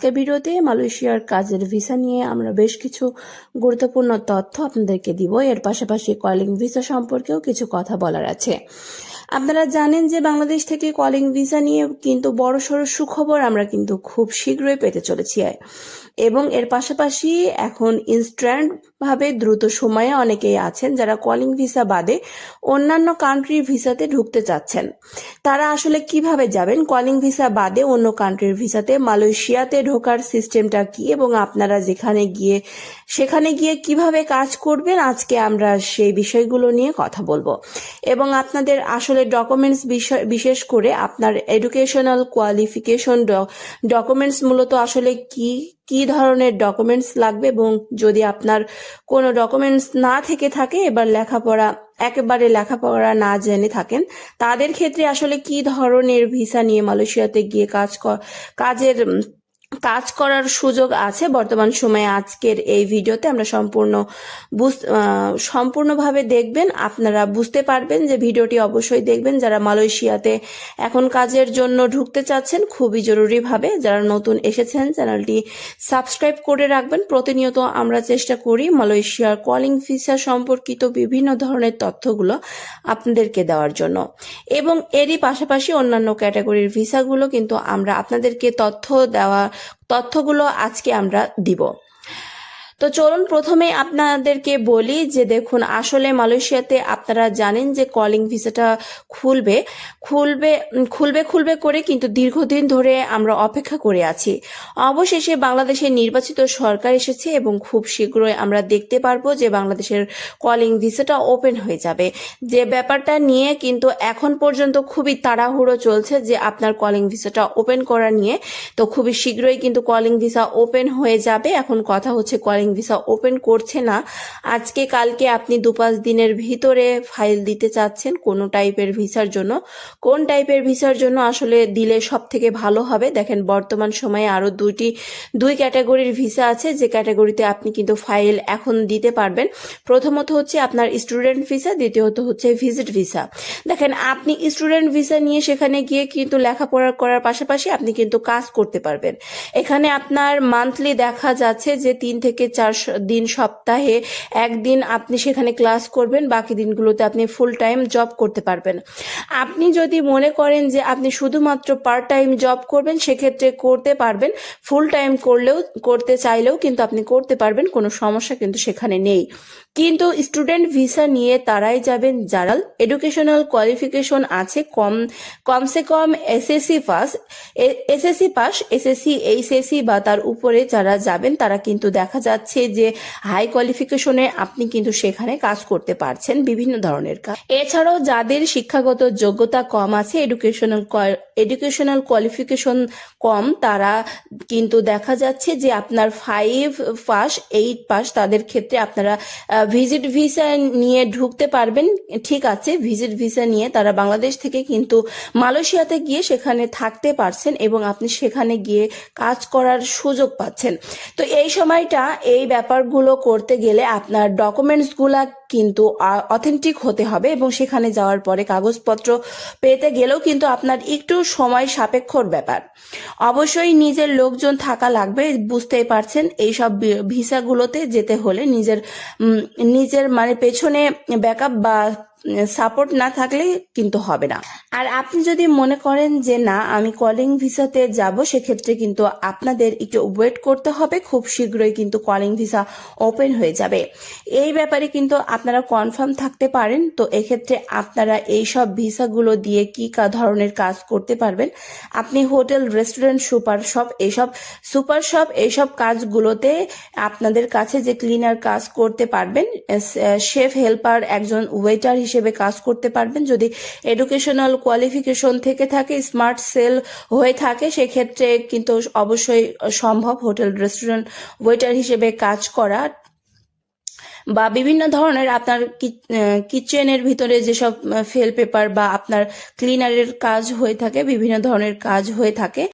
আজকের ভিডিওতে মালয়েশিয়ার কাজের ভিসা নিয়ে আমরা বেশ কিছু গুরুত্বপূর্ণ তথ্য আপনাদেরকে দিব। এর পাশাপাশি কলিং ভিসা সম্পর্কেও কিছু কথা বলার আছে। আপনারা জানেন যে বাংলাদেশ থেকে কলিং ভিসা নিয়ে কিন্তু বড়সড় সুখবর আমরা কিন্তু খুব শীঘ্রই পেতে চলেছি। এবং এর পাশাপাশি এখন ইনস্ট্যান্ট ভাবে দ্রুত সময়ে অনেকেই আছেন যারা কলিং ভিসা বাদে অন্যান্য কান্ট্রির ভিসাতে ঢুকতে চাচ্ছেন। তারা আসলে কিভাবে যাবেন, কলিং ভিসা বাদে অন্য কান্ট্রির ভিসাতে মালয়েশিয়াতে ঢোকার সিস্টেমটা কি এবং আপনারা সেখানে গিয়ে কিভাবে কাজ করবেন, আজকে আমরা সেই বিষয়গুলো নিয়ে কথা বলবো। এবং আপনাদের আসলে ডকুমেন্টস বিশেষ করে আপনার এডুকেশনাল কোয়ালিফিকেশন ডকুমেন্টস মূলত আসলে কি ধরনের ডকুমেন্টস লাগবে, এবং যদি আপনার কোনো ডকুমেন্টস না থেকে থাকে একেবারে লেখাপড়া না জেনে থাকেন, তাদের ক্ষেত্রে আসলে কি ধরনের ভিসা নিয়ে মালয়েশিয়াতে গিয়ে কাজ করার সুযোগ আছে বর্তমান সময়ে, আজকের এই ভিডিওতে আমরা সম্পূর্ণভাবে দেখবেন। আপনারা বুঝতে পারবেন যে ভিডিওটি অবশ্যই দেখবেন যারা মালয়েশিয়াতে এখন কাজের জন্য ঢুকতে চাচ্ছেন, খুবই জরুরিভাবে। যারা নতুন এসেছেন চ্যানেলটি সাবস্ক্রাইব করে রাখবেন। প্রতিনিয়ত আমরা চেষ্টা করি মালয়েশিয়ার কলিং ভিসা সম্পর্কিত বিভিন্ন ধরনের তথ্যগুলো আপনাদেরকে দেওয়ার জন্য, এবং এরই পাশাপাশি অন্যান্য ক্যাটাগরির ভিসাগুলো কিন্তু আমরা আপনাদেরকে তথ্যগুলো আজকে আমরা দিব। তো চলুন প্রথমে আপনাদেরকে বলি যে দেখুন, আসলে মালয়েশিয়াতে আপনারা জানেন যে কলিং ভিসাটা খুলবে করে কিন্তু দীর্ঘদিন ধরে আমরা অপেক্ষা করে আছি। অবশেষে বাংলাদেশের নির্বাচিত সরকার এসেছে এবং খুব শীঘ্রই আমরা দেখতে পারবো যে বাংলাদেশের কলিং ভিসাটা ওপেন হয়ে যাবে। যে ব্যাপারটা নিয়ে কিন্তু এখন পর্যন্ত খুবই তাড়াহুড়ো চলছে যে আপনার কলিং ভিসাটা ওপেন করা নিয়ে। তো খুবই শীঘ্রই কিন্তু কলিং ভিসা ওপেন হয়ে যাবে। এখন কথা হচ্ছে কলিং ভিসা ওপেন করছে না, আজকে কালকে আপনি 2-5 দিনের ভিতরে ফাইল দিতে চাচ্ছেন কোন টাইপের ভিসার জন্য আসলে দিলে সব থেকে ভালো হবে। দেখেন বর্তমান সময়ে আরো দুই ক্যাটাগরির ভিসা আছে, যে ক্যাটাগরিতে আপনি কিন্তু ফাইল এখন দিতে পারবেন। প্রথমত হচ্ছে আপনার স্টুডেন্ট ভিসা, দ্বিতীয়ত হচ্ছে ভিজিট ভিসা। দেখেন আপনি স্টুডেন্ট ভিসা নিয়ে সেখানে গিয়ে কিন্তু লেখাপড়া করার পাশাপাশি আপনি কিন্তু কাজ করতে পারবেন। এখানে আপনার মান্থলি দেখা যাচ্ছে যে 3 থেকে 4 দিন, সপ্তাহে একদিন আপনি সেখানে ক্লাস করবেন, বাকি দিনগুলোতে আপনি ফুল টাইম জব করতে পারবেন। আপনি যদি মনে করেন যে আপনি শুধুমাত্র পার্ট টাইম জব করবেন, সেক্ষেত্রে করতে পারবেন। ফুল টাইম করতে চাইলেও কিন্তু আপনি করতে পারবেন, কোনো সমস্যা কিন্তু সেখানে নেই। কিন্তু স্টুডেন্ট ভিসা নিয়ে তারাই যাবেন যারা এডুকেশনাল কোয়ালিফিকেশন আছে কমসে কম এসএসসি পাস, এসএসসি, এইচএসসি বা তার উপরে যারা যাবেন, তারা কিন্তু দেখা যাচ্ছে যে হাই কোয়ালিফিকেশনে আপনি কিন্তু সেখানে কাজ করতে পারছেন, বিভিন্ন ধরনের কাজ। এছাড়াও যাদের শিক্ষাগত যোগ্যতা কম আছে, এডুকেশনাল কোয়ালিফিকেশন কম, তারা কিন্তু দেখা যাচ্ছে যে আপনার 5 পাস, 8 পাস, তাদের ক্ষেত্রে আপনারা ভিজিট ভিসা নিয়ে ঢুকতে পারবেন। ঠিক আছে, ভিজিট ভিসা নিয়ে তারা বাংলাদেশ থেকে কিন্তু মালয়েশিয়াতে গিয়ে সেখানে থাকতে পারছেন এবং আপনি সেখানে গিয়ে কাজ করার সুযোগ পাচ্ছেন। তো এই সময়টা এই ব্যাপারগুলো করতে গেলে আপনার ডকুমেন্টসগুলা কিন্তু অথেন্টিক হতে হবে, এবং সেখানে যাওয়ার পরে কাগজপত্র পেতে গেলেও কিন্তু আপনার একটু সময় সাপেক্ষর ব্যাপার। অবশ্যই নিজের লোকজন থাকা লাগবে, বুঝতেই পারছেন এইসব ভিসাগুলোতে যেতে হলে নিজের মানে পেছনে ব্যাকআপ বা সাপোর্ট না থাকলে কিন্তু হবে না। আর আপনি যদি মনে করেন যে না আমি কলিং ভিসাতে যাব, সেক্ষেত্রে কিন্তু আপনাদের একটু ওয়েট করতে হবে, খুব শীঘ্রই কিন্তু কলিং ভিসা ওপেন হয়ে যাবে। এই ব্যাপারে কিন্তু আপনারা কনফার্ম থাকতে পারেন। তো এক্ষেত্রে আপনারা এইসব ভিসাগুলো দিয়ে কি ধরনের কাজ করতে পারবেন, আপনি হোটেল, রেস্টুরেন্ট, সুপার শপ এইসব কাজগুলোতে আপনাদের কাছে যে ক্লিনার কাজ করতে পারবেন, শেফ, হেল্পার, একজন ওয়েটার হিসেবে কাজ করতে পারবেন। যদি এডুকেশনাল কোয়ালিফিকেশন থেকে থাকে, স্মার্ট সেল হয়ে থাকে, সেক্ষেত্রে কিন্তু অবশ্যই সম্ভব হোটেল, রেস্টুরেন্ট ওয়েটার হিসেবে কাজ করা। বা বিভিন্ন ধরনের আপনার কিচেনের ভিতরে যেসব ফেল পেপার বা আপনার ক্লিনারের কাজ হয়ে থাকে, বিভিন্ন ধরনের কাজ হয়ে থাকে।